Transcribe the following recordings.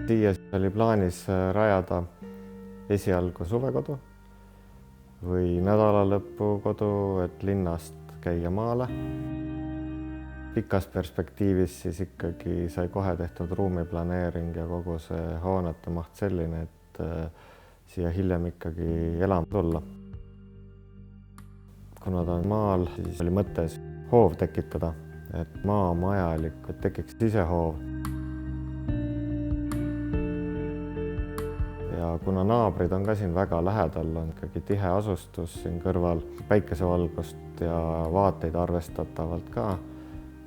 Siia oli plaanis rajada esialgu suvekodu või nädalalõpukodu, et linnast käia maale. Pikas perspektiivis siis ikkagi sai kohe tehtud ruumiplaneering ja kogu see hoonete maht selline, et siia hiljem ikkagi elama tulla. Kuna ta on maal, siis oli mõttes hoov tekitada, et maamajalik tekiks sisehoov. Ja kuna naabrid on ka siin väga lähedal, on ikkagi tihe asustus siin kõrval, päikesevalgust ja vaateid arvestatavalt ka,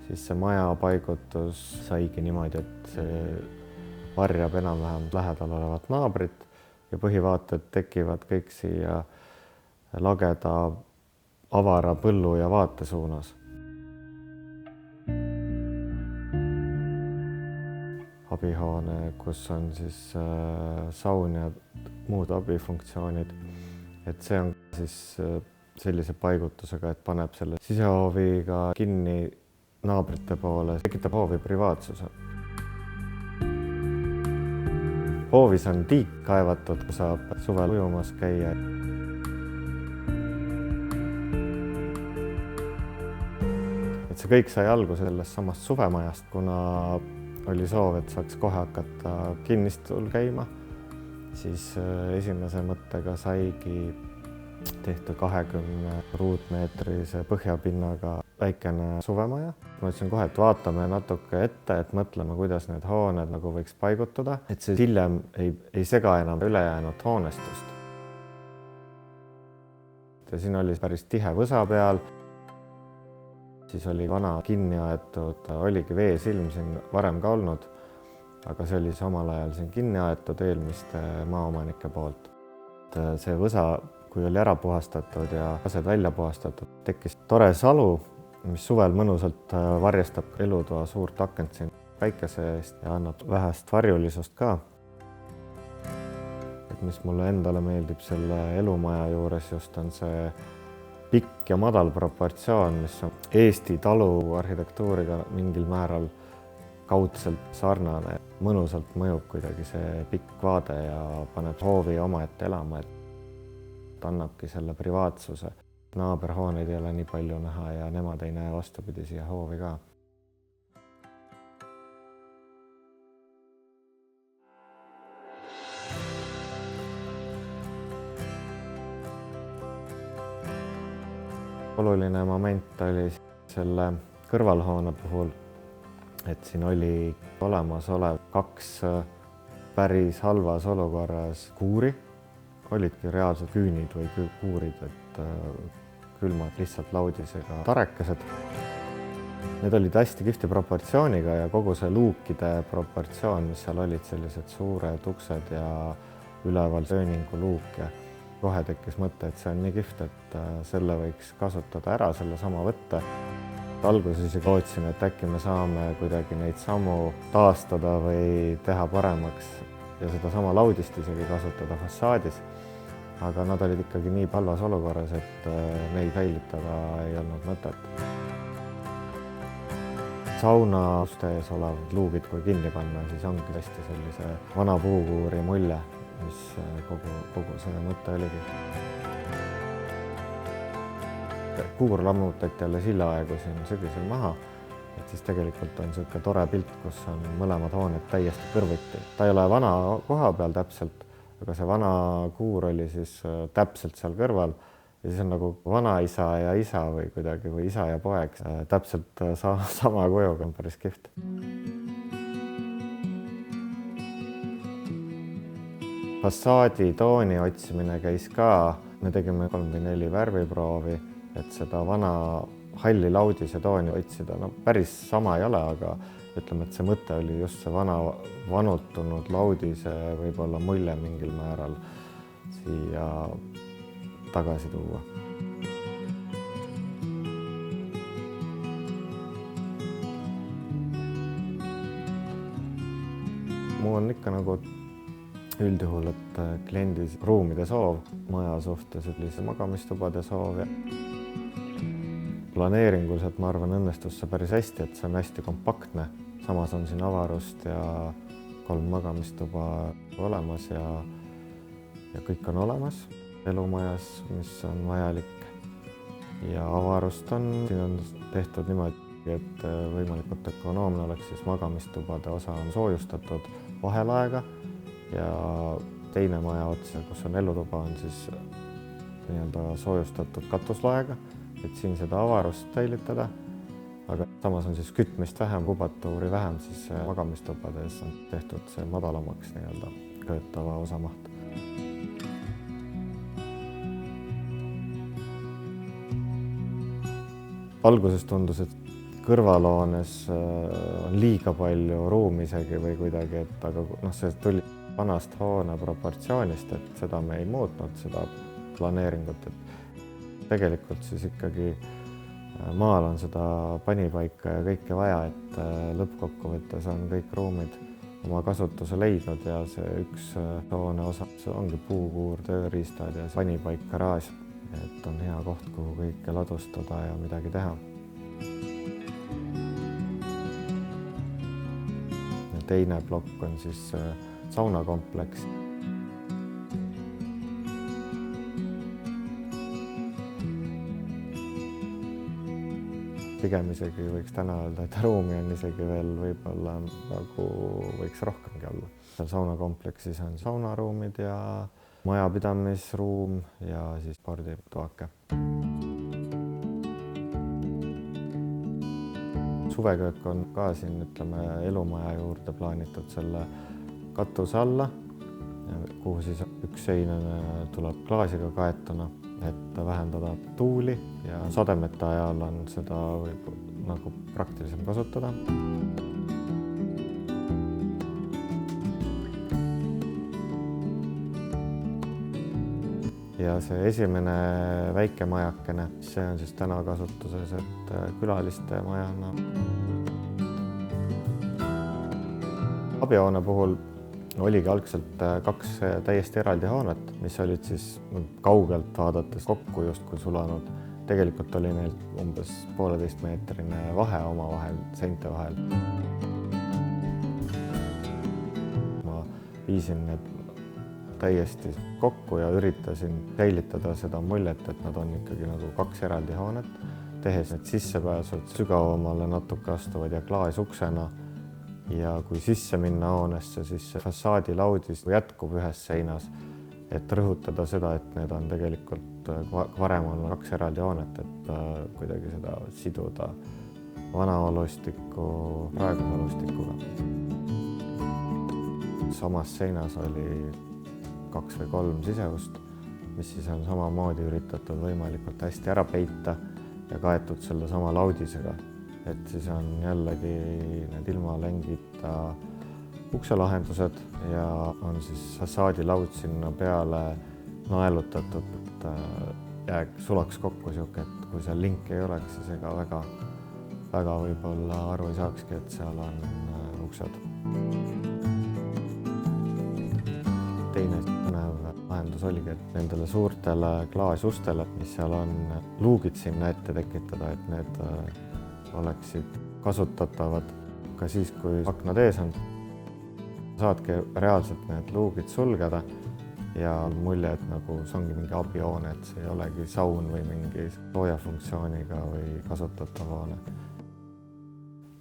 siis see maja paigutus saigi niimoodi, et see varjab enam-vähem lähedal olevat naabrit ja põhivaated tekivad kõik siia lageda avara põllu ja vaate suunas. Abihoone, kus on siis saun ja muud abifunktsioonid, et see on siis sellise paigutusega, et paneb selle sisehooviga kinni naabrite poole, tekitab hoovi privaatsuse. Hoovis on tiik kaevatud, saab suvel ujumas käia. Et see kõik sai alguse sellest samast suvemajast, kuna oli soov, et saaks kohe hakata kinnistul käima, siis esimese mõttega saigi tehtud 20 ruutmeetrise põhjapinnaga väikene suvemaja. Ma ütlesin kohe, et vaatame natuke ette, et mõtleme, kuidas need hooned nagu võiks paigutada, et see hiljem ei sega enam ülejäänud hoonestust. Ja siin oli päris tihe võsa peal. Siis oli vana kinni aetud, oligi veesilm siin varem ka olnud, aga see oli samal ajal siin kinni aetud eelmiste maaomanike poolt. See võsa, kui oli ära puhastatud ja ased välja puhastatud, tekkis tore salu, mis suvel mõnusalt varjestab elutoa suurt akent siin päikese eest ja annab vähest varjulisust ka. Et mis mulle endale meeldib selle elumaja juures just on see pikk ja madal proportsioon, mis on Eesti talu arhitektuuriga mingil määral kaudselt sarnane. Mõnusalt mõjub kuidagi see pikk vaade ja paneb hoovi omaette elama, et annabki selle privaatsuse. Naaberhooneid ei ole nii palju näha ja nemad ei näe vastupidi siia hoovi ka. Oluline moment oli selle kõrvalhoone puhul, et siin oli olemasolev 2 päris halvas olukorras kuuri. Olidki reaalsed küünid või kuurid, et külmad lihtsalt laudisega tarekesed. Need olid hästi kihvti proportsiooniga ja kogu see luukide proportsioon, mis seal olid, sellised suured uksed ja üleval sööningu luuk ja kohe tekkis mõte, et see on nii kihvt, et selle võiks kasutada ära, selle sama võtte. Alguses isegi lootsin, et äkki me saame kuidagi neid samu taastada või teha paremaks ja seda sama laudist isegi kasutada fassaadis. Aga nad olid ikkagi nii halvas olukorras, et neid säilitada ei olnud mõtet. Sauna uste ees olevad luugid, kui kinni panna, siis ongi hästi sellise vana puukuuri mulje, mis kogu selle mõte oligi. Kuur lammutati jälle sillaaegu siin sügisel maha, et siis tegelikult on selline tore pilt, kus on mõlemad hooned täiesti kõrvuti. Ta ei ole vana koha peal täpselt, aga see vana kuur oli siis täpselt seal kõrval ja siis on nagu vanaisa ja isa või kuidagi või isa ja poeg täpselt sama kujuga, on päris kihvt. Fassaadi tooni otsimine käis ka, me tegime 3 või 4 värviproovi, et seda vana halli laudise tooni otsida. No päris sama ei ole, aga ütleme, et see mõte oli just see vana vanutunud laudise võib-olla mulje mingil määral siia tagasi tuua. Mul on ikka nagu üldjuhul, et kliendi ruumide soov maja suhtes, sellise magamistubade soov. Planeeringuliselt ma arvan õnnestus see päris hästi, et see on hästi kompaktne. Samas on siin avarust ja 3 magamistuba olemas ja kõik on olemas elumajas, mis on vajalik. Ja avarust on, siin on tehtud niimoodi, et võimalikult ökonoomne oleks, siis magamistubade osa on soojustatud vahelaega ja teine maja otsa, kus on elutuba, on siis nii-öelda soojustatud katuslaega, et siin seda avarust säilitada, aga samas on siis kütmist vähem, kubatuuri vähem, siis magamistubades on tehtud see madalamaks nii-öelda köetava osa maht. Alguses tundus, et kõrvalhoones on liiga palju ruumi isegi või kuidagi, et aga see tuli vanast hoone proportsioonist, et seda me ei muutnud, seda planeeringut, et tegelikult siis ikkagi maal on seda panipaika ja kõike vaja, et lõppkokkuvõttes on kõik ruumid oma kasutuse leidnud ja see üks hoone osa ongi puukuur, tööriistad ja panipaik, garaaž, et on hea koht, kuhu kõike ladustada ja midagi teha. Ja teine plokk on siis saunakompleks. Pigem isegi võiks täna öelda, et ruumi on isegi veel võib-olla nagu võiks rohkemgi olla. Seal saunakompleksis on saunaruumid ja majapidamisruum ja siis sporditoake. Suveköök on ka siin, ütleme, elumaja juurde plaanitud selle katuse alla, kuhu siis üks sein tuleb klaasiga kaetuna, et vähendada tuuli ja sademete ajal on seda võib nagu praktilisem kasutada. Ja see esimene väike majakene, see on siis täna kasutuses, et külaliste majana. Abihoone puhul oligi algselt 2 täiesti eraldi hoonet, mis olid siis kaugelt vaadates kokku justkui sulanud. Tegelikult oli neil umbes 1,5-meetrine vahe omavahel, seinte vahel. Ma viisin need täiesti kokku ja üritasin säilitada seda muljet, et nad on ikkagi nagu 2 eraldi hoonet, tehes need sissepääsud sügavamale natuke astuvad ja klaasuksena. Ja kui sisse minna hoonesse, siis fassaadilaudis jätkub ühes seinas, et rõhutada seda, et need on tegelikult varem on 2 eraldi hoonet, et kuidagi seda siduda vana olustikku praeguse olustikuga. Samas seinas oli 2 või 3 siseust, mis siis on samamoodi üritatud võimalikult hästi ära peita ja kaetud selle sama laudisega. Et siis on jällegi need ilma längita ukselahendused ja on siis fassaadilaud sinna peale naelutatud, et sulaks kokku siuke, et kui seal linki ei oleks, siis ega väga võib-olla aru ei saakski, et seal on uksed. Teine lahendus oligi, et nendele suurtele klaasustele, mis seal on, luugid sinna ette tekitada, et need oleksid kasutatavad ka siis, kui aknad ees on. Saadki reaalselt need luugid sulgeda ja mulje, et nagu see ongi mingi abihoone, et see ei olegi saun või mingi soojafunktsiooniga või kasutatav hoone.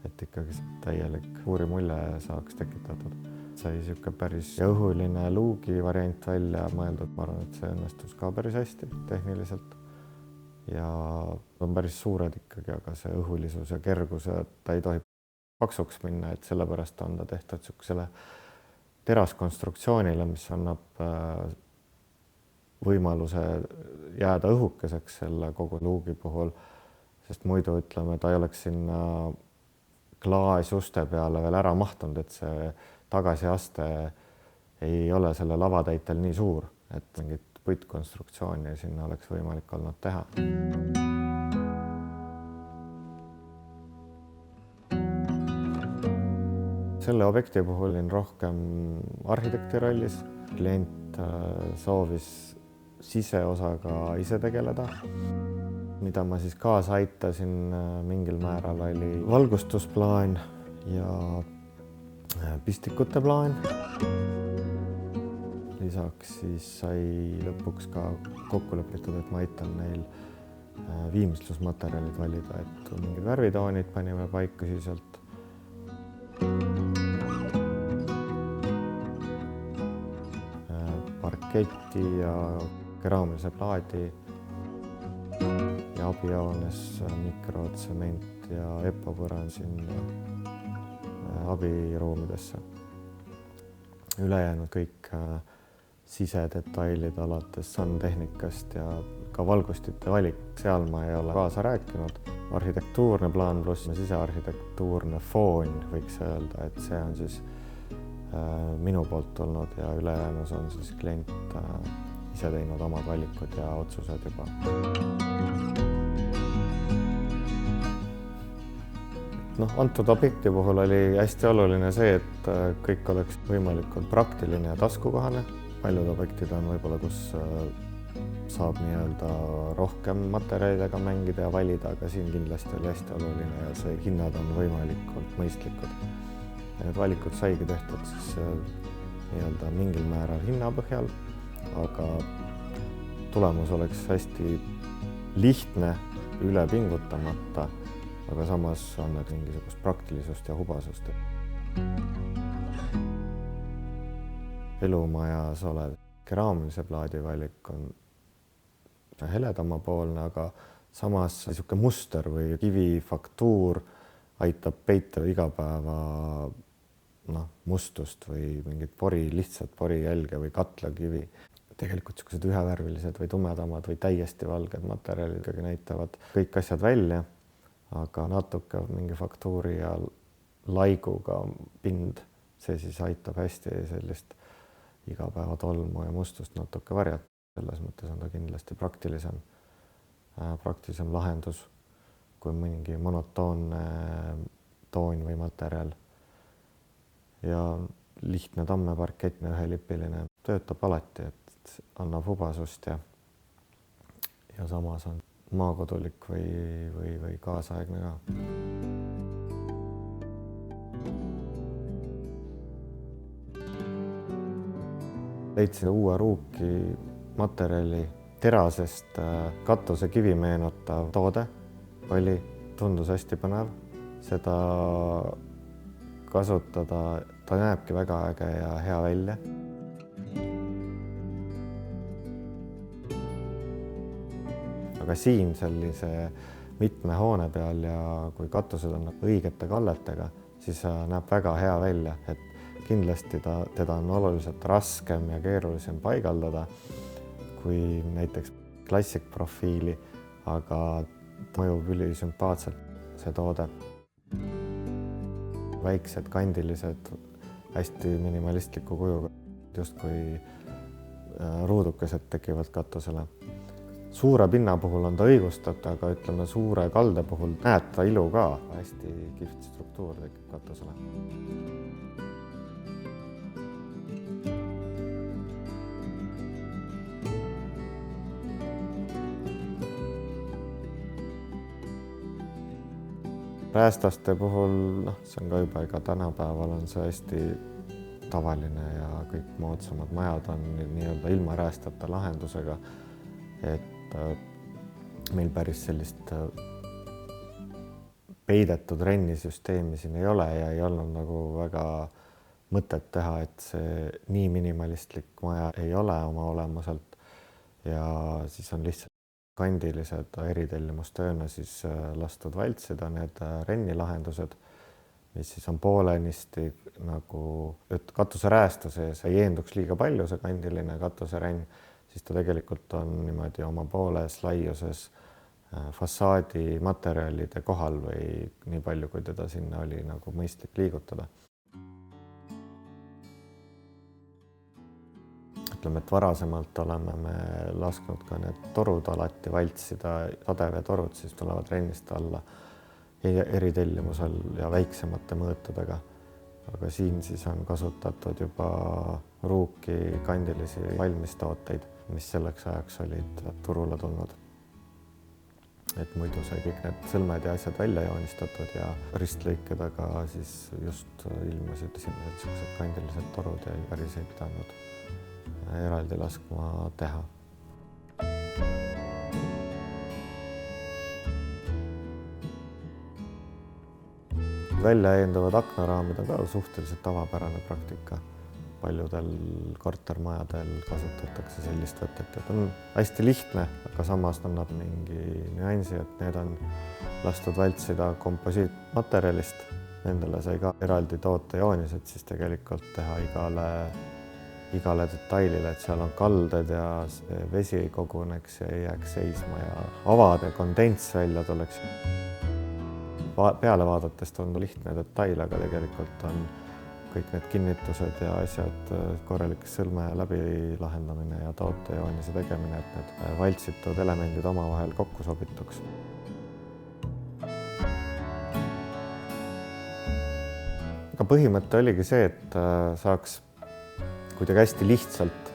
Et ikkagi täielik uuri mulje saaks tekitatud. Sai siuke päris õhuline luugi variant välja mõeldud, ma arvan, et see õnnestus ka päris hästi tehniliselt. Ja on päris suured ikkagi, aga see õhulisus ja kergus, et ta ei tohi paksuks minna, et sellepärast on ta tehtud siuksele teraskonstruktsioonile, mis annab võimaluse jääda õhukeseks selle kogu luugi puhul, sest muidu ütleme, ta ei oleks sinna klaasuste peale veel ära mahtunud, et see tagasiaste ei ole selle lavatäitel nii suur, et mingit puitkonstruktsiooni sinna oleks võimalik olnud teha. Selle objekti puhul olin rohkem arhitekti rollis. Klient soovis siseosaga ise tegeleda. Mida ma siis kaasa aitasin mingil määral oli valgustusplaan ja pistikute plaan. Lisaks siis sai lõpuks ka kokku lepitud, et ma aitan neil viimistlusmaterjalid valida, et mingid värvitoonid panime paika ühiselt. Parketi ja keraamilise plaadi ja abijoones mikrotsement ja epopõran sinna abiruumidesse. Ülejäänud kõik sisedetailid alates sandtehnikast ja ka valgustite valik, seal ma ei ole kaasa rääkinud. Arhitektuurne plaan pluss sisearhitektuurne foon, võiks öelda, et see on siis minu poolt tulnud ja ülejäänus on siis klient ise teinud omad valikud ja otsused juba. Antud objekti puhul oli hästi oluline see, et kõik oleks võimalikult praktiline ja taskukohane. Paljud objektid on võib-olla, kus saab nii-öelda rohkem materjalidega mängida ja valida, aga siin kindlasti oli hästi oluline ja see hinnad on võimalikult mõistlikud. Need valikud saigi tehtud siis nii-öelda mingil määral hinna põhjal, aga tulemus oleks hästi lihtne, üle pingutamata, aga samas on need mingisugust praktilisust ja hubasust. Elumajas olev keraamilise plaadi valik on heledamapoolne, aga samas niisugune muster või kivifaktuur aitab peita igapäeva mustust või mingit lihtsalt porijälge või katlakivi. Tegelikult niisugused ühevärvilised või tumedamad või täiesti valged materjalid ikkagi näitavad kõik asjad välja, aga natuke mingi faktuuri ja laiguga pind, see siis aitab hästi sellist igapäevatolmu ja mustust natuke varjata. Selles mõttes on ta kindlasti praktilisem lahendus kui mingi monotoonne toon või materjal. Ja lihtne tammeparkettne ühelipiline töötab alati, et annab hubasust ja samas on maakodulik või kaasaegne ka. Leidsin uue ruuki materjali terasest katusekivi meenutav toode tundus hästi põnev. Seda kasutada, ta näebki väga äge ja hea välja. Aga siin sellise mitme hoone peal ja kui katused on õigete kalletega, siis näeb väga hea välja, et kindlasti teda on oluliselt raskem ja keerulisem paigaldada kui näiteks klassikprofiili, aga mõjub ülisümpaatselt see toode. Väiksed, kandilised, hästi minimalistliku kujuga, justkui ruudukesed tekivad katusele. Suure pinna puhul on ta õigustatud, aga ütleme suure kalde puhul näeb ta ilu ka. Hästi kihvt struktuur tekib katusele. Räästaste puhul, see on ka juba tänapäeval on see hästi tavaline ja kõik moodsamad majad on nii-öelda ilma räästata lahendusega, et meil päris sellist peidetud rennisüsteemi siin ei ole ja ei olnud nagu väga mõtet teha, et see nii minimalistlik maja ei ole oma olemuselt ja siis on lihtsalt kandilised eritellimustööna siis lastud valtsida need rennilahendused, mis siis on poolenisti nagu katuseräästa sees, ei eenduks liiga palju see kandiline katuserenn, siis ta tegelikult on niimoodi oma pooles laiuses fassaadi materjalide kohal või nii palju, kui teda sinna oli nagu mõistlik liigutada. Ütleme, et varasemalt oleme me lasknud ka need torud alati valtsida, sadeveetorud siis tulevad rennist alla eritellimusel ja väiksemate mõõtudega. Aga siin siis on kasutatud juba ruuki kandilisi valmistooteid, mis selleks ajaks olid turule tulnud. et muidu sai kõik need sõlmed ja asjad välja joonistatud ja ristlõikedega siis just ilmusid esimesed niisugused kandilised torud ja päris ei pidanud eraldi laskma teha. Välja eendavad aknaraamid on ka suhteliselt tavapärane praktika. Paljudel kortermajadel kasutatakse sellist võtet, et on hästi lihtne, aga samas annab mingi nüansi, et need on lastud vältsida komposiitmaterjalist. Nendele sai ka eraldi tootejoonised siis tegelikult teha igale detailile, et seal on kalded ja vesi ei koguneks ja ei jääks seisma ja avade kondents välja tuleks. Peale vaadates tundub lihtne detail, aga tegelikult on kõik need kinnitused ja asjad, korralik sõlme läbi lahendamine ja tootejoonise tegemine, et need valtsitud elemendid omavahel kokku sobituks. Aga põhimõte oligi see, et saaks kuidagi hästi lihtsalt,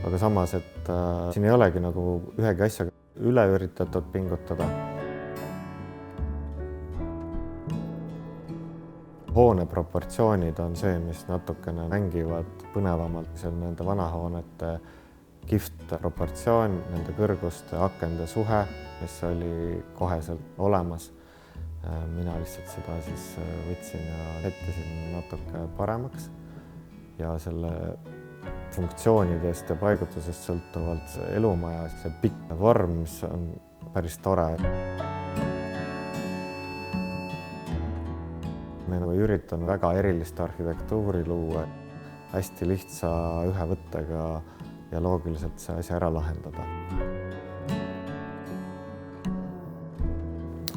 aga samas, et siin ei olegi nagu ühegi asjaga üle üritatud pingutada. Hoone proportsioonid on see, mis natukene mängivad põnevamalt, see on nende vanahoonete kihvt proportsioon, nende kõrguste akende suhe, mis oli koheselt olemas. Mina lihtsalt seda siis võtsin ja sättisin natuke paremaks ja selle funktsioonidest ja paigutusest sõltuvalt elumaja, see pikk vorm, mis on päris tore. Me ei üritanud väga erilist arhitektuuri luua, hästi lihtsa ühe võttega ja loogiliselt see asja ära lahendada.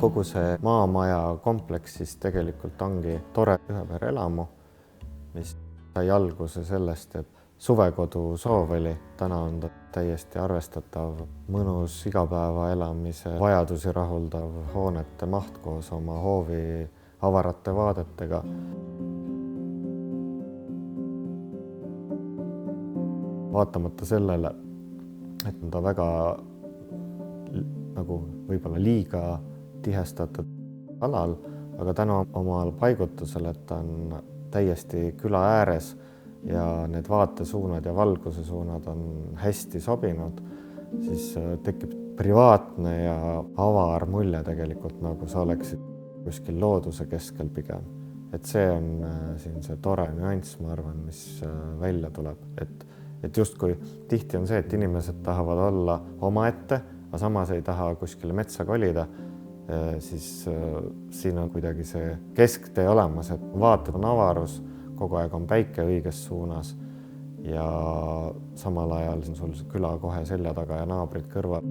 Kogu see maamaja kompleks siis tegelikult ongi tore ühepereelamu, mis sai alguse sellest, et suvekodu soov oli. Täna on ta täiesti arvestatav, mõnus igapäeva elamise vajadusi rahuldav hoonete maht koos oma hoovi avarate vaadetega. Vaatamata sellele, et on ta väga nagu võib-olla liiga tihestatud alal, aga tänu omal paigutusele, et ta on täiesti küla ääres ja need vaatesuunad ja valguse suunad on hästi sobinud, siis tekib privaatne ja avar mulje tegelikult, nagu sa oleksid kuskil looduse keskel pigem. Et see on siin see tore nüanss, ma arvan, mis välja tuleb. Et justkui tihti on see, et inimesed tahavad olla omaette, aga samas ei taha kuskile metsa kolida, siis siin on kuidagi see kesktee olemas, et vaated on avarus, kogu aeg on päike õiges suunas ja samal ajal sul küla kohe selja taga ja naabrid kõrval.